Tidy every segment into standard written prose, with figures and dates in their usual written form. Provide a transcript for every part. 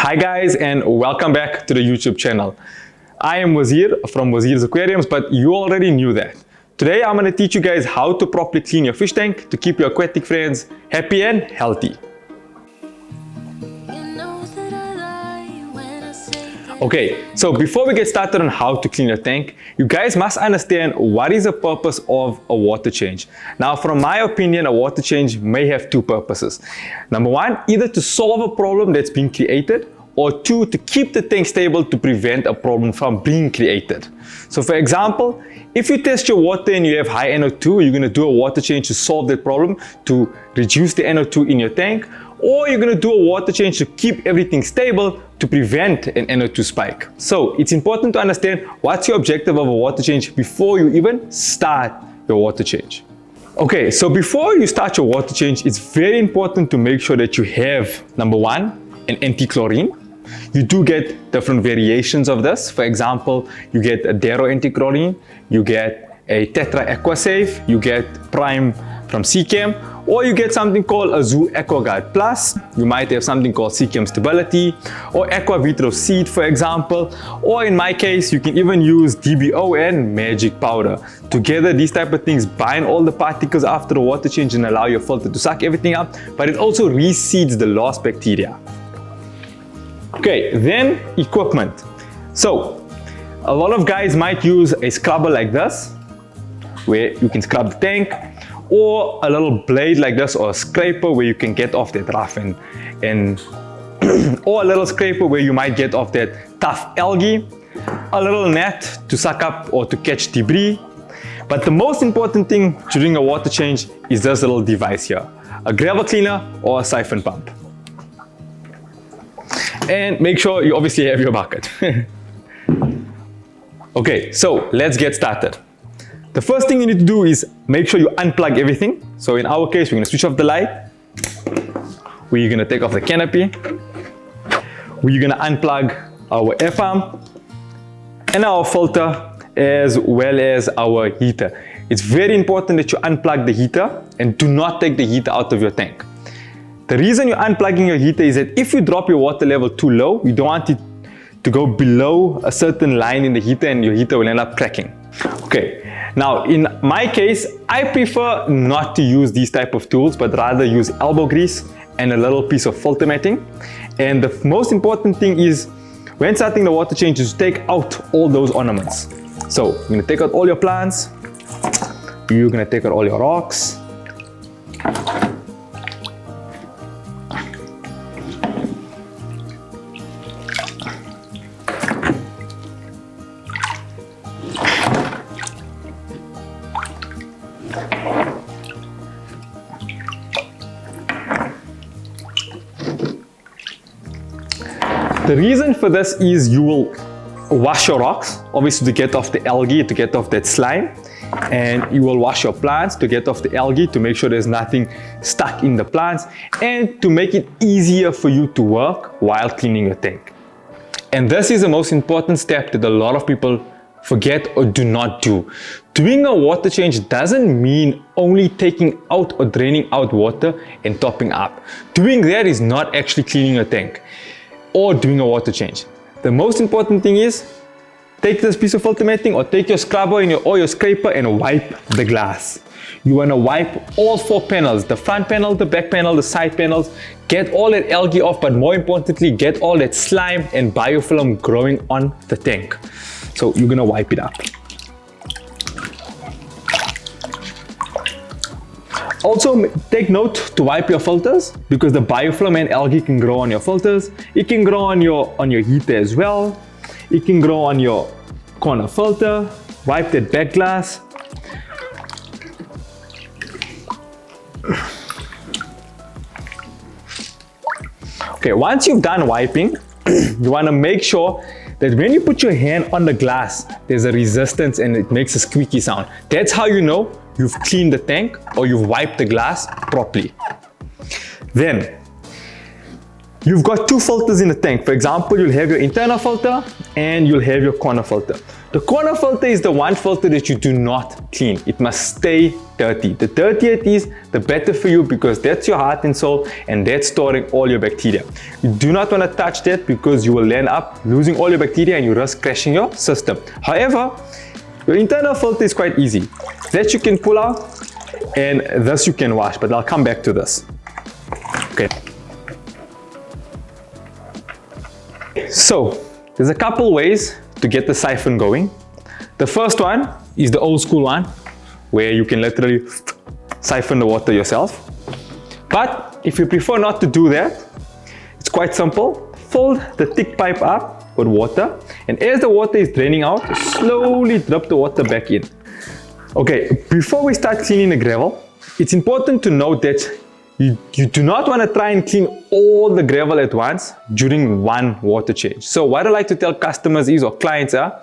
Hi guys, and welcome back to the YouTube channel. I am Wazeer from Wazeer's Aquariums, but you already knew that. Today I'm going to teach you guys how to properly clean your fish tank to keep your aquatic friends happy and healthy. Okay, so before we get started on how to clean your tank, you guys must understand what is the purpose of a water change. Now, from my opinion, a water change may have two purposes. Number one, either to solve a problem that's been created, or two, to keep the tank stable to prevent a problem from being created. So for example, if you test your water and you have high NO2, you're going to do a water change to solve that problem, to reduce the NO2 in your tank, or you're going to do a water change to keep everything stable to prevent an NO2 spike. So it's important to understand what's your objective of a water change before you even start your water change. Okay, so before you start your water change, it's very important to make sure that you have, number one, an anti-chlorine. You do get different variations of this. For example, you get a Dero anti-chlorine, you get a Tetra Aquasafe, you get Prime from Seachem, or you get something called a Zoo AquaGuard Plus. You might have something called Seachem Stability, or Aqua Vitro Seed, for example. Or in my case, you can even use DBO and Magic Powder. Together, these type of things bind all the particles after the water change and allow your filter to suck everything up, but it also reseeds the lost bacteria. Okay, then equipment. So, a lot of guys might use a scrubber like this, where you can scrub the tank, or a little blade like this, or a scraper where you can get off that rough and or a little scraper where you might get off that tough algae, a little net to suck up or to catch debris. But the most important thing during a water change is this little device here, a gravel cleaner or a siphon pump. And make sure you obviously have your bucket. Okay, so let's get started. The first thing you need to do is make sure you unplug everything. So in our case, we're going to switch off the light. We're going to take off the canopy. We're going to unplug our air pump and our filter, as well as our heater. It's very important that you unplug the heater and do not take the heater out of your tank. The reason you're unplugging your heater is that if you drop your water level too low, you don't want it to go below a certain line in the heater and your heater will end up cracking. Okay. Now, in my case, I prefer not to use these type of tools, but rather use elbow grease and a little piece of filter matting. And the most important thing is, when starting the water change, is to take out all those ornaments. So, you're going to take out all your plants. You're going to take out all your rocks. The reason for this is you will wash your rocks, obviously to get off the algae, to get off that slime, and you will wash your plants to get off the algae, to make sure there's nothing stuck in the plants, and to make it easier for you to work while cleaning your tank. And this is the most important step that a lot of people forget or do not do. Doing a water change doesn't mean only taking out or draining out water and topping up. Doing that is not actually cleaning your tank or doing a water change. The most important thing is take this piece of filter matting or take your scrubber or your scraper and wipe the glass. You want to wipe all four panels, the front panel, the back panel, the side panels. Get all that algae off, but more importantly, get all that slime and biofilm growing on the tank. So you're going to wipe it up. Also, take note to wipe your filters, because the biofilm and algae can grow on your filters. It can grow on your heater as well. It can grow on your corner filter. Wipe that back glass. Okay, once you've done wiping, you want to make sure that when you put your hand on the glass, there's a resistance and it makes a squeaky sound. That's how you know you've cleaned the tank or you've wiped the glass properly. Then, You've got two filters in the tank. For example, you'll have your internal filter and you'll have your corner filter. The corner filter is the one filter that you do not clean. It must stay dirty. The dirtier it is, the better for you, because that's your heart and soul, and that's storing all your bacteria. You do not want to touch that, because you will end up losing all your bacteria and you risk crashing your system. However, your internal filter is quite easy. That you can pull out, and this you can wash, but I'll come back to this. Okay. So, there's a couple ways to get the siphon going. The first one is the old school one, where you can literally siphon the water yourself. But if you prefer not to do that, it's quite simple. Fill the thick pipe up with water, and as the water is draining out, slowly drip the water back in. Okay, before we start cleaning the gravel, it's important to note that you do not want to try and clean all the gravel at once during one water change. So what I like to tell customers is, or clients are,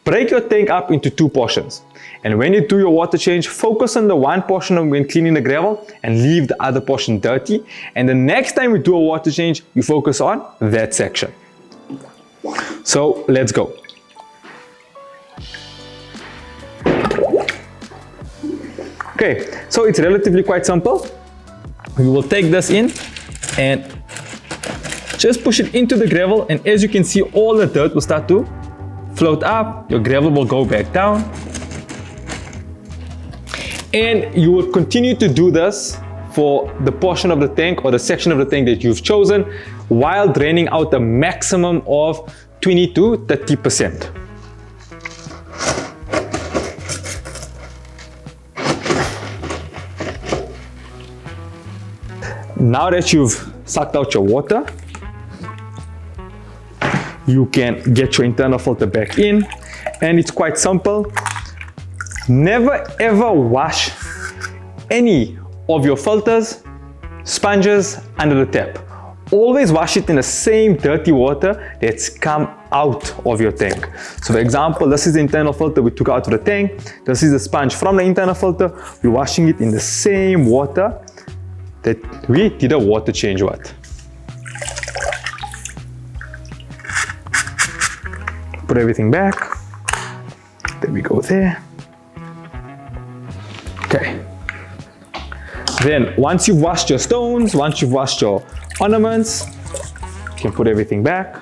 break your tank up into two portions. And when you do your water change, focus on the one portion of when cleaning the gravel and leave the other portion dirty. And the next time you do a water change, you focus on that section. So let's go. Okay, so it's relatively quite simple. We will take this in and just push it into the gravel, and as you can see, all the dirt will start to float up. Your gravel will go back down, and you will continue to do this for the portion of the tank or the section of the tank that you've chosen, while draining out a maximum of 20 to 30%. Now that you've sucked out your water, you can get your internal filter back in, and it's quite simple. Never ever wash any of your filters, sponges under the tap. Always wash it in the same dirty water that's come out of your tank. So for example, this is the internal filter we took out of the tank. This is the sponge from the internal filter. We're washing it in the same water that we did a water change with. Put everything back. There we go there. Okay. Then once you've washed your stones, once you've washed your ornaments, you can put everything back.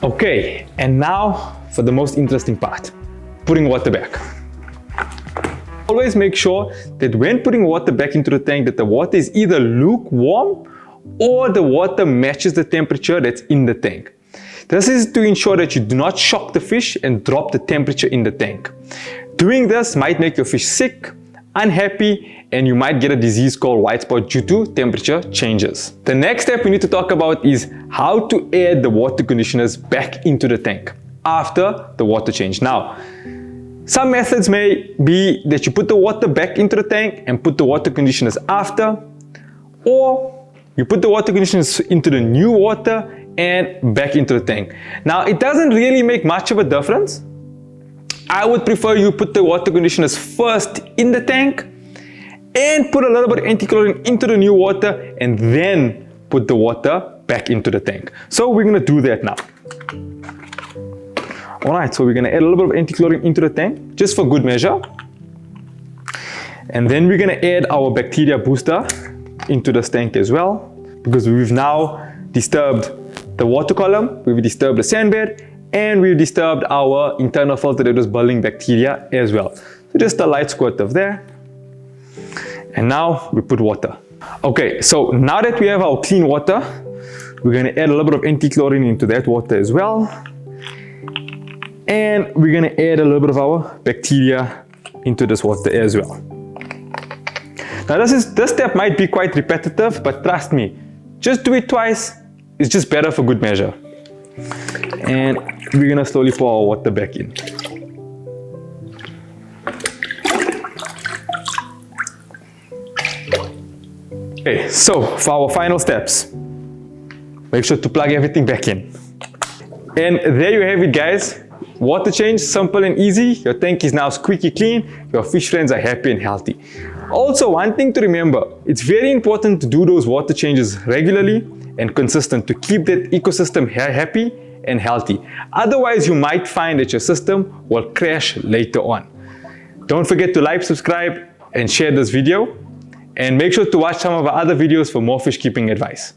Okay, and now for the most interesting part, putting water back. Always make sure that when putting water back into the tank, that the water is either lukewarm or the water matches the temperature that's in the tank. This is to ensure that you do not shock the fish and drop the temperature in the tank. Doing this might make your fish sick, unhappy, and you might get a disease called white spot due to temperature changes. The next step we need to talk about is how to add the water conditioners back into the tank after the water change. Now, some methods may be that you put the water back into the tank and put the water conditioners after, or you put the water conditioners into the new water and back into the tank. Now, it doesn't really make much of a difference. I would prefer you put the water conditioners first in the tank and put a little bit of anti-chlorine into the new water and then put the water back into the tank. So we're gonna do that now. Alright, so we're gonna add a little bit of anti-chlorine into the tank, just for good measure. And then we're gonna add our bacteria booster into this tank as well, because we've now disturbed the water column, we've disturbed the sand bed, and we've disturbed our internal filter that was building bacteria as well. So just a light squirt of there. And now we put water. Okay, so now that we have our clean water, we're going to add a little bit of anti-chlorine into that water as well. And we're going to add a little bit of our bacteria into this water as well. Now this step might be quite repetitive, but trust me, just do it twice. It's just better for good measure. And we're going to slowly pour our water back in. Okay, so for our final steps, make sure to plug everything back in. And there you have it, guys. Water change, simple and easy. Your tank is now squeaky clean. Your fish friends are happy and healthy. Also, one thing to remember, it's very important to do those water changes regularly and consistent to keep that ecosystem happy and healthy. Otherwise, you might find that your system will crash later on. Don't forget to like, subscribe, and share this video. And make sure to watch some of our other videos for more fish keeping advice.